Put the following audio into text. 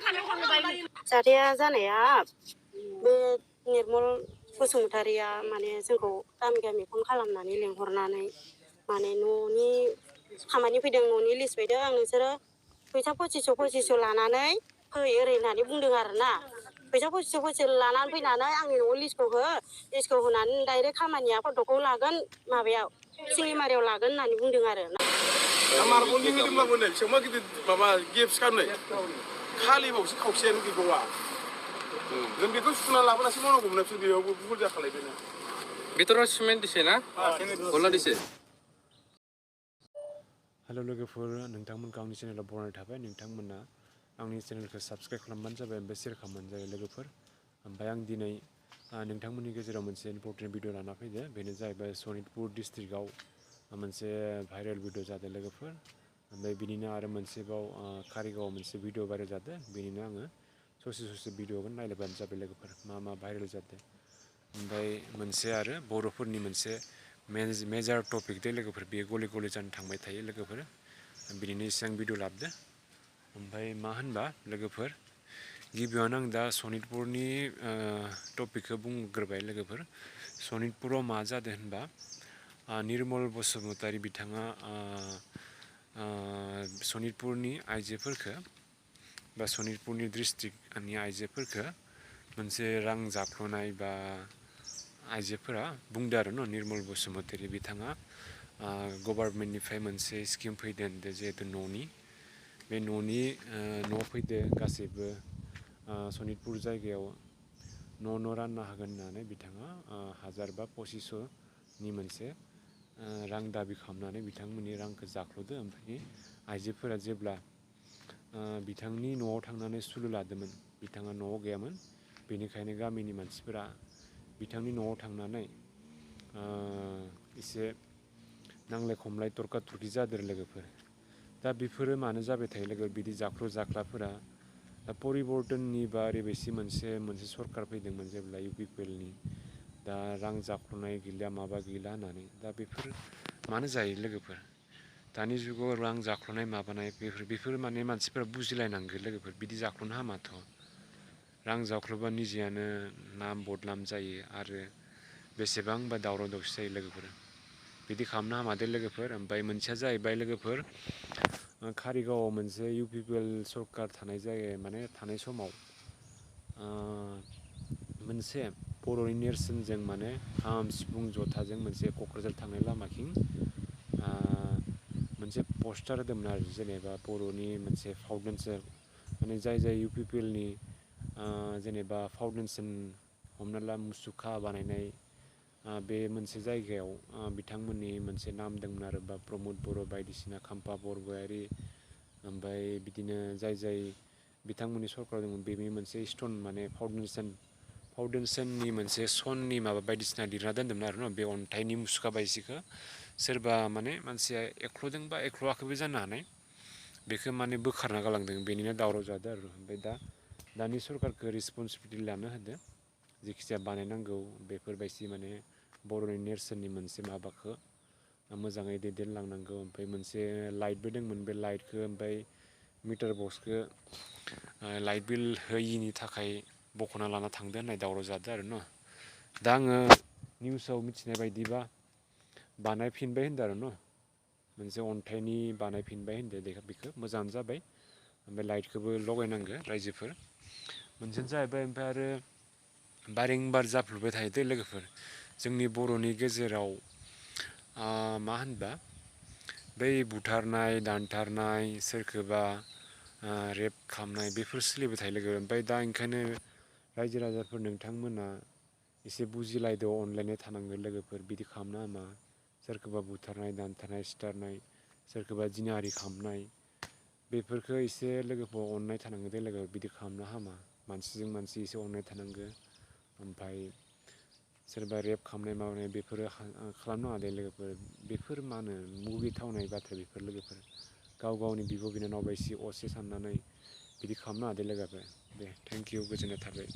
जाथाया जानाया बे निर्मल बसुमतारिया माने जोंखौ गामि गामि फन खालामनानै लेंहरनानै माने न'नि खामानि फैदों न'नि लिस्ट फैदों आं नोंसोरो फैसा 2500 लानानै फै ओरै होननानै बुंदों आरोना फैसा 2500 लानानै फैनानै आंनि न'आव लिस्टखौ होनानै डाइरेक्ट खामानिया फट'खौ लागोन माबायाव सिंगिमारियाव लागोन होननानै बुंदों आरो मार्बलनि होदोंब्लाबो नै बेसेबां गिदिर माबा गेप्स गारनाय खालिबावसो खावसेयानो गैबावा जों बेखौ सुना लाबोनासो मावनांगौमोन बिसोर बेयावबो भुल जाखालायबायना भितराव सिमेन्ट दिसे ना गला दिसे हेलो लोगोफोर नोंथांमोनखौ आंनि चेनेलाव बरायनाय थाबाय नोंथांमोना आंनि चेनेलखौ साबस्क्राइब खालामबानो जाबाय ओमफ्राय शेयार खालामबानो जाबाय लोगोफोर ओमफ्राय आं दिनै नोंथांमोननि गेजेराव मोनसे इम्पर्टेन्ट भिडिअ लाना फैदो बेनो जाहैबाय सनितपुर डिस्ट्रिक्टआव मोनसे भाइरेल भिडिअ जादों लोगोफोर ओमफ्राय बिनिनो आरो मोनसेबाव कारिगावआव मोनसे भिडिअ भाइरेल जादों बेनिनो आङो ससे भिडिअखौ नायलायबानो जाबाय लोगोफोर मा भाइरेल जादों ओमफ्राय मोनसे आरो बर'फोरनि मोनसे मेजर टपिक दे लोगोफोर बेयो गले जानो थांबाय थायो लोगोफोर बिनिनो एसे आं भिडिअ लाबोदो ओमफ्राय मा होनबा लोगोफोर गिबियावनो आं दा सनितपुरनि टपिकखौ बुंग्रोबाय लोगोफोर सनितपुराव मा जादों होनबा निर्मल बसुमतारी बिथाङा सनितपुरनि आइजोफोरखौ बा सनितपुरनि डिस्ट्रिक्टनि आइजोफोरखौ मोनसे रां जाख्ल'नाय बा आइजोफोरा बुंदों आरो निर्मल बसुमतारी बिथाङा गभर्नमेन्टनिफ्राय मोनसे स्किम फैदों जिहेतु न'नि बे न' फैदो गासैबो सनितपुर जायगायाव न' रानना होगोन होननानै बिथाङा 1000 बा 2500नि मोनसे रां दाबि खालामनानै बिथांमोननि रांखौ जाख्ल'दो ओमफ्राय आइजोफोरा जेब्ला बिथांनि न'आव थांनानै सुलु लादोंमोन बिथाङा न'आव गैयामोन बेनिखायनो गामिनि मानसिफोरा बिथांनि न'आव थांनानै एसे नांलाय खमलाय तर्का तर्कि जादों लोगोफोर दा बेफोरो मानो जाबाय थायो लोगो बिदि जाख्ल'जाख्लाफोरा दा परिबर्तननि बा ओरैबायदि मोनसे सरकार फैदोंमोन जेब्ला UPPLनि दा रां जाख्ल'नाय गैला माबा गैला होननानै दा बेफोर मानो जायो लोगोफोर दानि जुगाव रां जाख्ल'नाय माबानाय बेफोर माने मानसिफोरा बुजिलायनांगौ लोगोफोर बिदि जाख्ल'नो हामाथ' रां जाख्ल'बा निजेयानो नाम बदनाम जायो आरो बेसेबांबा दावराव दावसि जायो लोगोफोर बिदि खालामनो हामादे लोगोफोर ओमफ्राय मोनसेया जाहैबाय लोगोफोर कारिगावआव मोनसे UPPL सरकार थानाय समाव मोनसे बर'नि नेरसोनजों माने खाम सिफुं जथाजों मोनसे क'क्राझार थांनाय लामाथिं मोनसे पस्टार होदोंमोन आरो जेनेबा बर'नि मोनसे फाउन्डेसन माने जाय UPPLनि जेनेबा फाउन्डेसन हमना ला मुसुखा बानायनाय बे मोनसे जायगायाव बिथांमोननि मोनसे नाम दंमोन आरो बा प्रमद बर' बायदिसिना खाम्फा बरगयारि ओमफ्राय बिदिनो जाय बिथांमोननि सरकार दंमोन बेनि मोनसे स्टन माने फाउन्डेसननि मोनसे सननि माबा बायदिसिना लिरना दोन्दोंमोन आरो बे अन्थाइनि मुसुखा बायदिखौ सोरबा माने मानसिया एख्ल'दों बा एख्ल'आखैबो जानो हानाय बेखौ माने बोखारना गालांदों बेनिनो दावराव जादों आरो ओमफ्राय दानि सरकारखौ रिसपन्सिबिलिटि लानो होदो जेखिजाया बानायनांगौ बेफोरबायदि माने बर'नि नेरसोननि मोनसे माबाखौ मोजाङै दैदेनलांनांगौ ओमफ्राय मोनसे लाइटबो दंमोन बे लाइटखौ ओमफ्राय मिटार बक्सखौ लाइट बिल होयिनि थाखाय बख'ना लाना थांदो होननाय दावराव जादों आरो दा आङो निउसाव मिथिनाय बायदिबा बानायफिनबाय होनदों आरो मोनसे अन्थाइनि बानायफिनबाय होनदों बेखौ मोजाङानो जाबाय ओमफ्राय लाइटखौबो लगायनांगौ रायजोफोर मोनसेयानो जाहैबाय ओमफ्राय आरो बारंबार जाफ्लेबाय थायो दे लोगोफोर जोंनि बर'नि गेजेराव मा होनबा बै बुथारनाय दानथारनाय सोरखौबा रेप खालामनाय बेफोर सोलिबाय थायो लोगो ओमफ्राय दा ओंखायनो रायजो राजाफोर नोंथांमोना एसे बुजिलायदो अनलायनाय थानांगोन लोगोफोर बिदि खालामनो हामा सोरखौबा बुथारनाय दानथारनाय सिथारनाय सोरखौबा जिनाहारि खालामनाय बेफोरखौ एसे लोगोफोर अननाय थानांगौ दे लोगो बिदि खालामनो हामा मानसिजों मानसि एसे अननाय थानांगौ ओमफ्राय सोरबा रेप खालामनाय माबानाय बेफोरो खालामनाङा दे लोगोफोर बेफोर मा होनो मुगैथावनाय बाथ्रा बेफोर लोगोफोर गावनि बिब' बिनानाव एसे असे साननानै बिदि खालामनाङा दे लोगोफोर दे थेंक इउ गोजोननाय थाबाय।